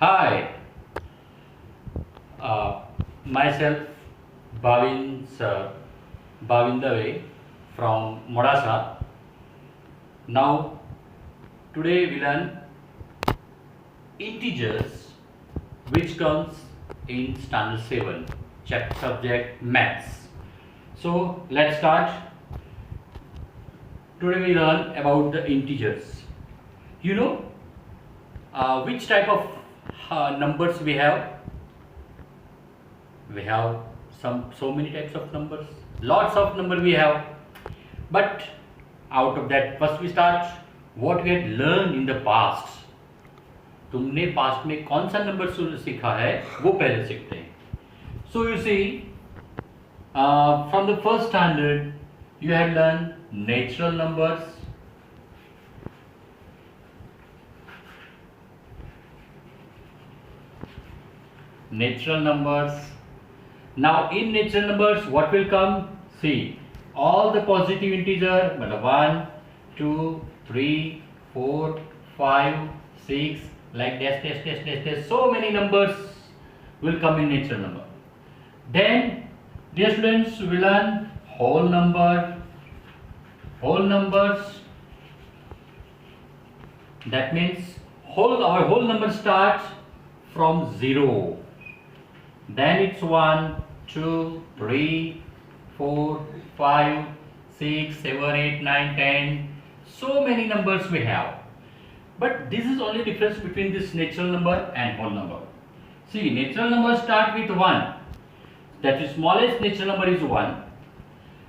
Hi, uh, myself Bhavin sir, Bhavin Dave from Modasa. Now, today we learn integers which comes in standard 7, chapter subject maths. So, let's start. Today we learn about the integers. You know which type of numbers we have? We have so many types of numbers, lots of number we have, but out of that first we start what we had learned in the past. तुमने past में कौन सा number सीखा है वो पहले सीखते हैं. So you see, from the first standard you had learned natural numbers, Now in natural numbers what will come? See, all the positive integer, 1, 2, 3, 4, 5, 6, like dash. So many numbers will come in natural number. Then, dear students, we learn whole numbers. That means our whole number starts from 0. Then it's 1, 2, 3, 4, 5, 6, 7, 8, 9, 10. So many numbers we have. But this is only difference between this natural number and whole number. See, natural numbers start with 1. That is smallest natural number is 1.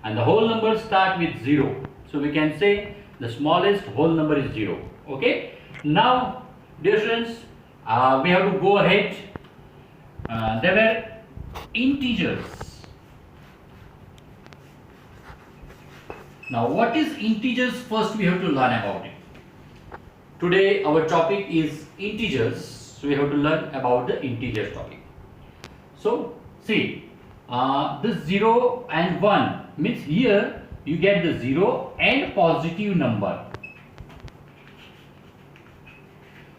And the whole numbers start with 0. So we can say the smallest whole number is 0. Okay. Now, dear students, we have to go ahead. There were integers. Now, what is integers? First, we have to learn about it. Today, our topic is integers. So, we have to learn about the integers topic. So, see, this 0 and 1 means here you get the 0 and positive number.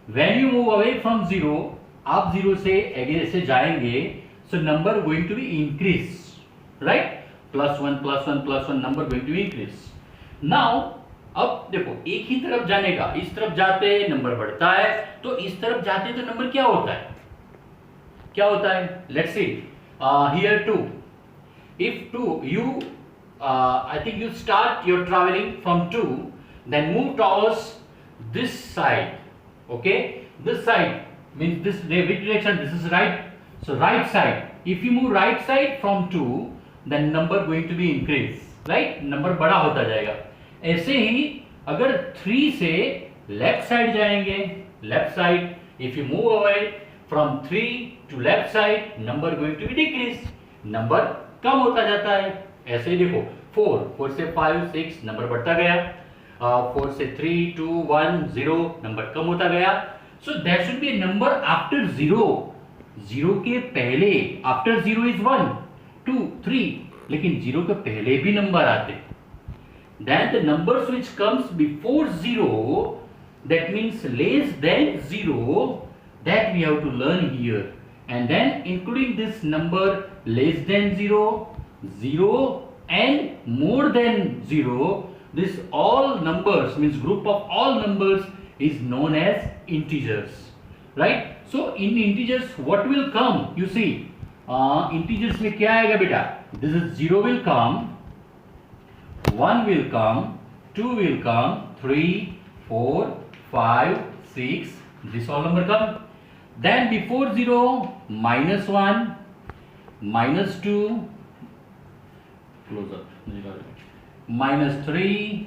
When you move away from 0, आप 0 से ऐसे जाएंगे, so number going to be increase, right? +1 number going to increase. Now, अब देखो एक ही तरफ जाने का, इस तरफ जाते नंबर बढ़ता है, तो इस तरफ जाते तो नंबर क्या होता है? Let's see. Here 2. If 2, you I think you start your traveling from 2, then move towards this side. Okay, this side means this which direction? This is right. So right side. If you move right side from 2, then number going to be increase, right? Number बड़ा होता जाएगा. ऐसे ही अगर 3 से left side जाएंगे, left side, if you move away from 3 to left side, number going to be decrease. Number कम होता जाता है. ऐसे ही देखो 4 से 5, 6 नंबर बढ़ता गया. 4 से 3, 2, 1, 0 नंबर कम होता गया. So there should be a number after 0. 0 के पहले, after 0 is 1, 2, 3, लेकिन 0 के पहले भी नंबर आते. Then the numbers which comes before 0, that means less than 0, that we have to learn here. And then including this number less than 0, 0 and more than 0, this all numbers means group of all numbers is known as integers, right? So in integers what will come? You see, integers में क्या आएगा बेटा? This is 0 will come, 1 will come, 2 will come, 3, 4, 5, 6, this all number come. Then before 0, -1, -2, close up, -3,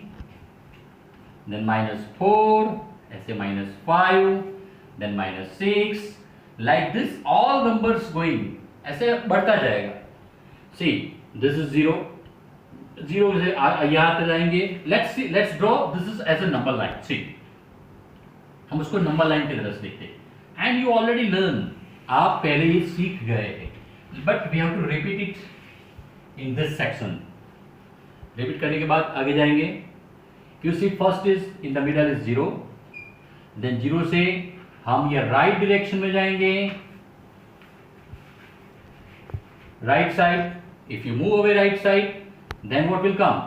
then -4, ऐसे -5, then -6, like this all numbers going, ऐसे बढ़ता जाएगा. See, this is 0 से यहाँ तक जाएंगे. Let's draw this is as a number line. See, हम उसको नंबर लाइन की तरह से देखते हैं. And you already learn, आप पहले ही सीख गए हैं, but we have to repeat it in this section. Repeat करने के बाद आगे जाएंगे. You see, first is in the middle is 0, then 0 से हम ये राइट डायरेक्शन में जाएंगे, right side. If you move away right side, then what will come?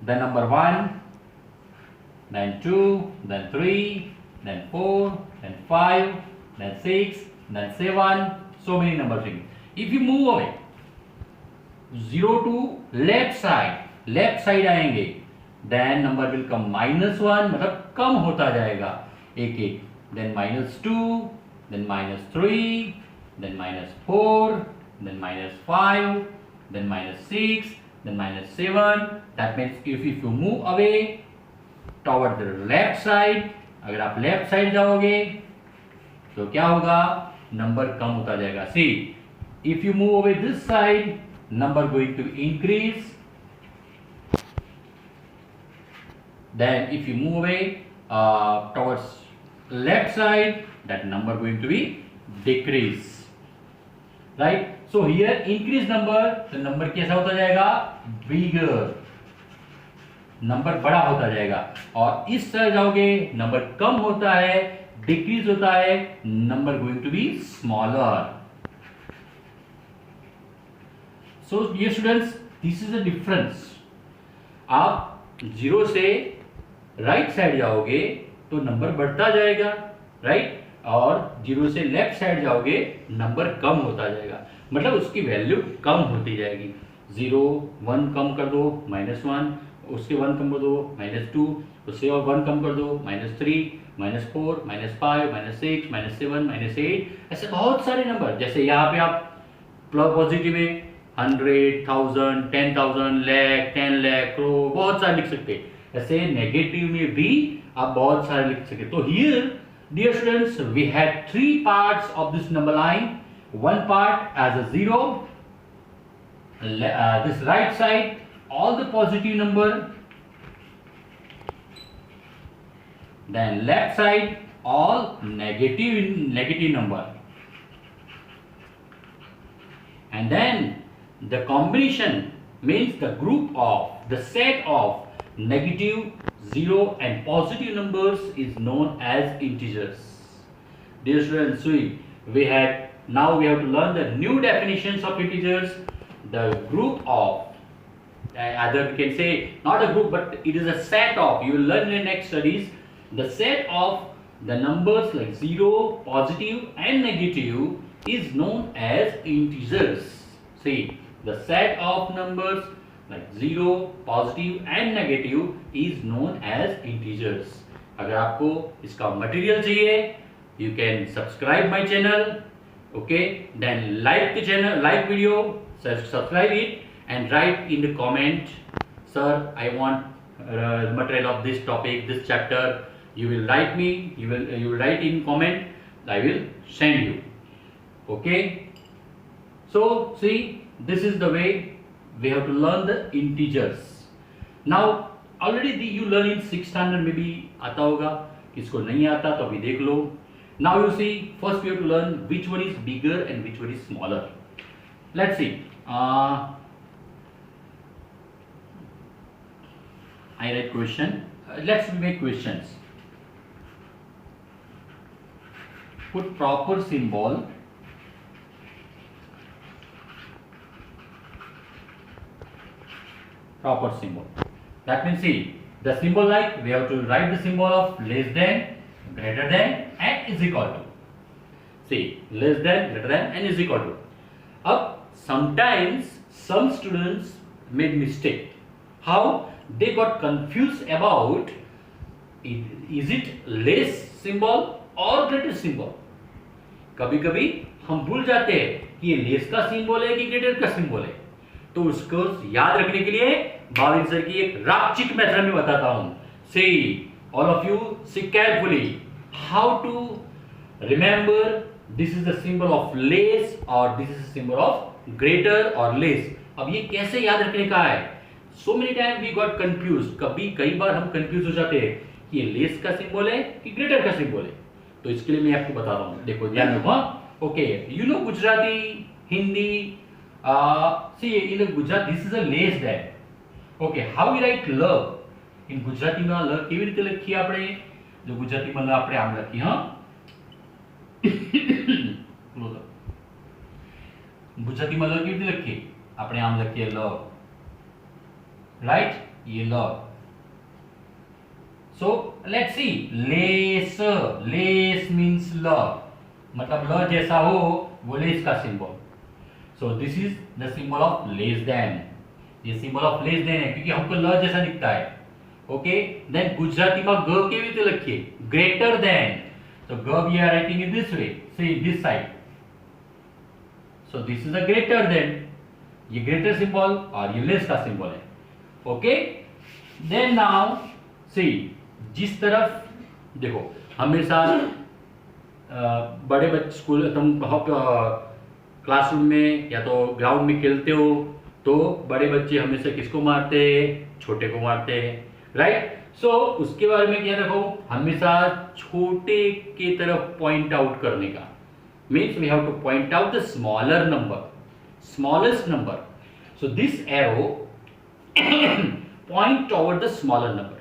The number 1, then 2, then 3, then 4, then 5, then 6, then 7, so many numbers. If you move away 0 to left side आएंगे, then number will come -1, मतलब कम होता जाएगा एक एक. Then -2, then -3, then -4, then -5, then -6, then -7. That means if you move away toward the left side, अगर आप left side जाओगे तो क्या होगा? नंबर कम होता जाएगा. See, if you move away this side, number going to increase. Then if you move away towards left side, that number going to be decrease. Right? So here increase number, तो number कैसा होता जाएगा? Bigger. Number बड़ा होता जाएगा. और इस तरह जाओगे, नंबर कम होता है, डिक्रीज होता है, number going to be smaller. So ये students, this is the difference. आप 0 से राइट साइड जाओगे तो नंबर बढ़ता जाएगा, राइट, और 0 से लेफ्ट साइड जाओगे नंबर कम होता जाएगा, मतलब उसकी वैल्यू कम होती जाएगी. 0 1 कम कर दो -1, उसके 1 कम कर दो -2, उससे और 1 कम कर दो -3, -4, -5, -6, -7, -8, ऐसे बहुत सारे नंबर. जैसे यहाँ पे आप पॉजिटिव में 100, 1000, 10,000, लाख, 10 लाख, करोड़, बहुत सारे लिख सकते हैं. ऐसे नेगेटिव में भी आप बहुत सारे लिख सकते. तो here dear students, we had 3 parts of this number line. One part as a 0, this right side all the positive number, then left side all negative number, and then the combination means the group of the set of negative, 0 and positive numbers is known as integers. Dear students, we had now we have to learn the new definitions of integers. The group of, either we can say not a group but it is a set of, you will learn in the next studies, the set of the numbers like 0, positive and negative is known as integers. See, the set of numbers like 0, positive and negative is known as integers. अगर आपको इसका material चाहिए, you can subscribe my channel. Okay, then like the channel, like video, subscribe it and write in the comment, sir, I want material of this topic, this chapter. You will write me, you will write in comment, I will send you. Okay, so see, this is the way we have to learn the integers. Now already you learn in 6th standard में भी आता होगा, किसको नहीं आता तो अभी देख लो. Now you see, first we have to learn which one is bigger and which one is smaller. Let's see. I write question. Let's make questions. Put proper symbol. Proper symbol. That means, see, the symbol like we have to write the symbol of less than, greater than and is equal to. See, less than, greater than and is equal to. Up sometimes some students made mistake. How? They got confused about is it less symbol or greater symbol. कभी कभी हम भूल जाते हैं कि ये less का symbol है कि ग्रेटर का सिंबल है. तो उसको याद रखने के लिए भाविन सर की एक रापचिक मेथड में बताता हूं. See, all of you see carefully how to remember this is the symbol of less or this is the symbol of greater or less. अब ये कैसे याद रखने का है? So many times we got confused. कई बार हम कंफ्यूज हो जाते हैं कि ये लेस का सिंबल है कि ग्रेटर का सिंबल है. तो इसके लिए मैं आपको बता रहा हूँ. देखो ध्यान रखो. Okay, you know Gujarati, Hindi. See, in Gujarati this is a less than. Okay, how we write love? In ગુજરાતીમાં લ કેવી રીતે લખીએ આપણે? જો ગુજરાતીમાં લ આપણે આમ લખીએ, હા, ગુજરાતીમાં લ કેવી રીતે લખીએ? આપણે આમ લખીએ લ, રાઈટ? ये ल. So let's see, less, less means ल, मतलब ल जैसा हो वो लेस का symbol. So this is the symbol of less than. ये सिंबल ऑफ लेस देन है क्योंकि हमको ल जैसा दिखता है. ओके, देन गुजराती में ग केवी रीते लखीए? Greater than. So ग we are writing in this way, see this side. So this is a greater than. ये ग्रेटर सिंबल और ये लेस का सिंबल है. ओके, देन नाउ सी, जिस तरफ देखो हमेशा बड़े बच्चे स्कूल तुम क्लासरूम में या तो ग्राउंड में खेलते हो तो बड़े बच्चे हमेशा किसको मारते हैं? छोटे को मारते हैं, राइट? सो उसके बारे में क्या देखो, हमेशा छोटे की तरफ पॉइंट आउट करने का. Means we have to point out the smaller number, smallest number. So this arrow point toward the smaller number,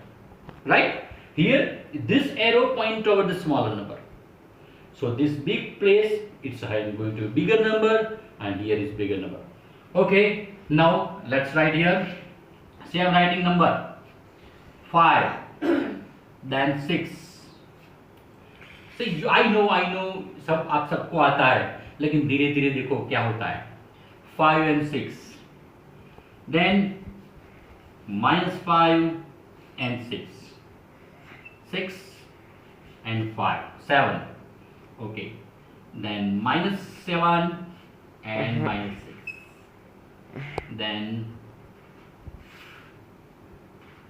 right? Here this arrow point toward the smaller number. So this big place, it's going to be bigger number, and here is bigger number. Okay, now let's write here. See, I'm writing number 5, then 6. See, I know सब आप सबको आता है, लेकिन धीरे धीरे देखो क्या होता है. 5 and 6, then -5 and 6, 6 and 5, 7. Okay, then -7 and -6, then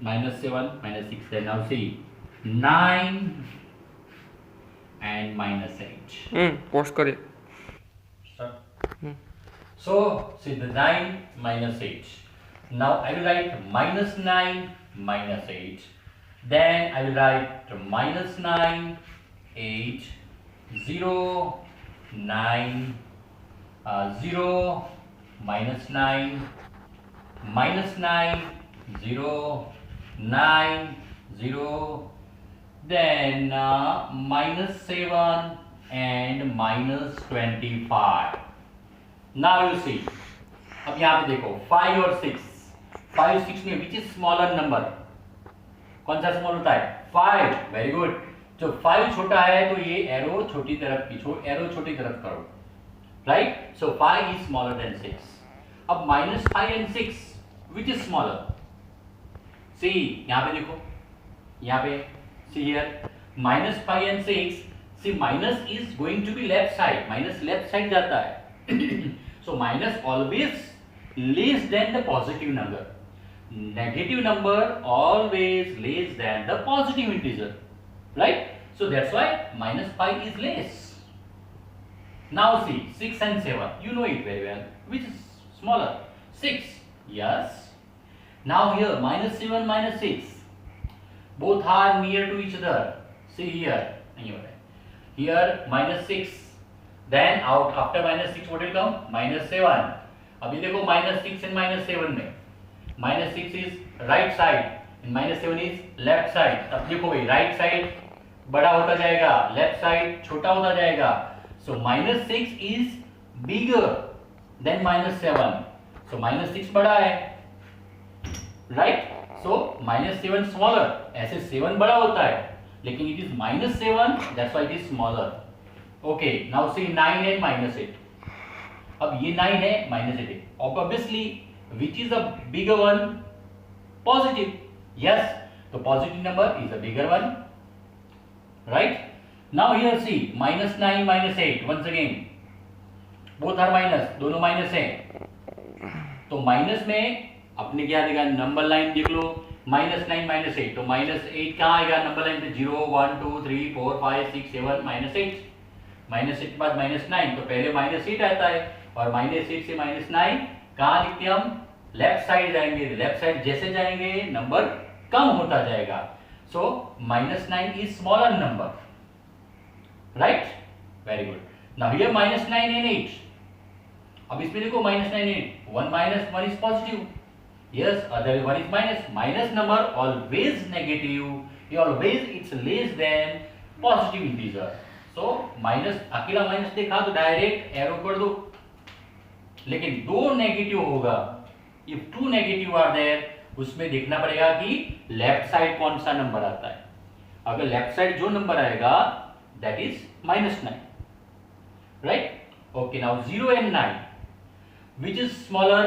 -7 -6. Then now see 9 and -8. Post kare. So see the 9 -8. Now I will write -9 -8. Then I will write -9 8 0 9 0 -9 -9 0 9 0. Then -7 and -25. Now you see, अब यहाँ पे देखो 5 और 6, 5 6 में विच इज स्मॉलर नंबर? कौन सा small होता है? 5. Very good. जो 5 छोटा है तो ये एरो छोटी तरफ की, एरो छोटी तरफ करो, right? So 5 is smaller than 6. अब -5 and 6 which is smaller? See, यहाँ पे देखो, यहाँ पे see here -5 and 6. See minus is going to be left side, minus left side जाता है. So minus always less than the positive number. Negative number always less than the positive integer, right? So that's why -5 is less. Now see 6 and 7. You know it very well. Which is smaller? 6. Yes. Now here -7 -6. Both are near to each other. See here. Here -6. Then out after -6 what will come? -7. अभी देखो -6 and -7 में -6 is right side and -7 is left side. तब देखो भाई right side बड़ा होता जाएगा, left side छोटा होता जाएगा. So -6 is bigger than -7. So -6 बड़ा है, right? So -7 smaller. ऐसे 7 बड़ा होता है, लेकिन it is -7, that's why it is smaller. Okay, now see 9 and -8. अब ये 9 है, -8 है. Obviously, which is the bigger one? Positive. Yes, the positive number is the bigger one, right? Now here see -9 -8. Once again, both are minus, दोनों minus है. तो minus में अपने क्या देगा? नंबर लाइन देख लो. -9 -8, तो -8 कहाँ आएगा नंबर लाइन पे? 0 1 2 3 4 5 6 7 -8. -8 के बाद -9, तो पहले -8 आता है, और -8 से -9 कहाँ लिखते हैं हम? लेफ्ट साइड जाएंगे. लेफ्ट साइड जैसे जाएंगे नंबर कम होता जाएगा. सो -9 is smaller number, right? Very good. Now here -9 and 8. अब इसमें देखो -9 8, 1 is positive. Yes, other one is minus. Minus number always negative. Always it's less than positive integer. So minus, अकेला minus देखा तो डायरेक्ट एरो कर दो, लेकिन दो नेगेटिव होगा, if two negative are there, उसमें देखना पड़ेगा कि लेफ्ट साइड कौन सा नंबर आता है। अगर लेफ्ट साइड जो नंबर आएगा that is -9, right? Okay, now 0 and 9 which is smaller?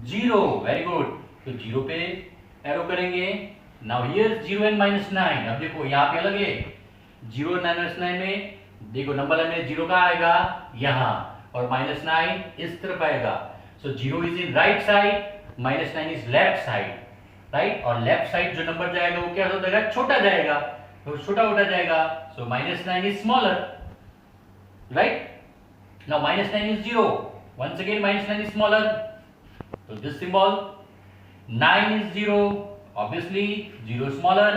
0, very good. तो 0 पे एरो करेंगे। नाउ हियर 0 and -9, अब देखो यहाँ पे अलग है, 0 and -9 में देखो नंबर लाइन में 0 कहाँ आएगा? यहाँ, और -9 इस तरफ आएगा। सो 0 is in right side, -9 is left side, right? और लेफ्ट साइड जो नंबर जाएगा वो क्या हो जाएगा? छोटा जाएगा, तो छोटा होता जाएगा। सो -9 is smaller, right? Now -9 is 0, once again -9 is smaller, so this symbol 9 is 0, obviously 0 is smaller.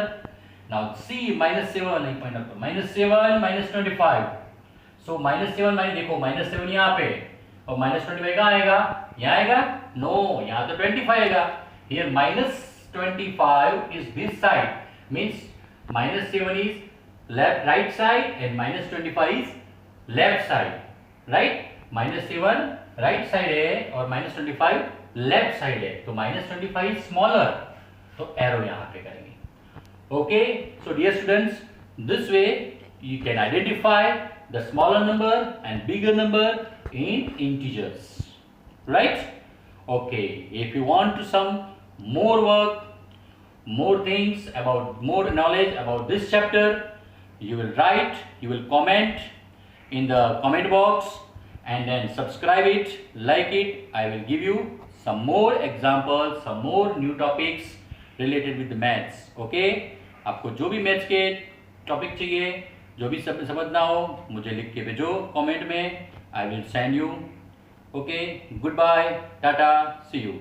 Now see -7, नहीं पॉइंट आउट, -7 -25, so -7 माइनस, देखो -7 यहाँ पे और -25 कहाँ आएगा? यहाँ आएगा? नो, यहाँ तो 25 आएगा। Here -25 is this side, means -7 is left right side and -25 is left side, right? -7 right side है और -25 लेफ्ट साइड है, तो -25 स्मॉलर, तो एरो यहां पे करेंगे। Okay, so dear students, this way you can identify the smaller number and bigger number in integers, right? Okay, if you want to some more work, more things about, more knowledge about this chapter, you will write, you will comment in the comment box, and then subscribe it, like it. I will give you some more examples, some more new topics related with the maths. Okay, आपको जो भी maths के topic चाहिए, जो भी समझना हो, मुझे लिख के भेजो कमेंट में, I will send you. Okay, goodbye, टाटा, सी यू।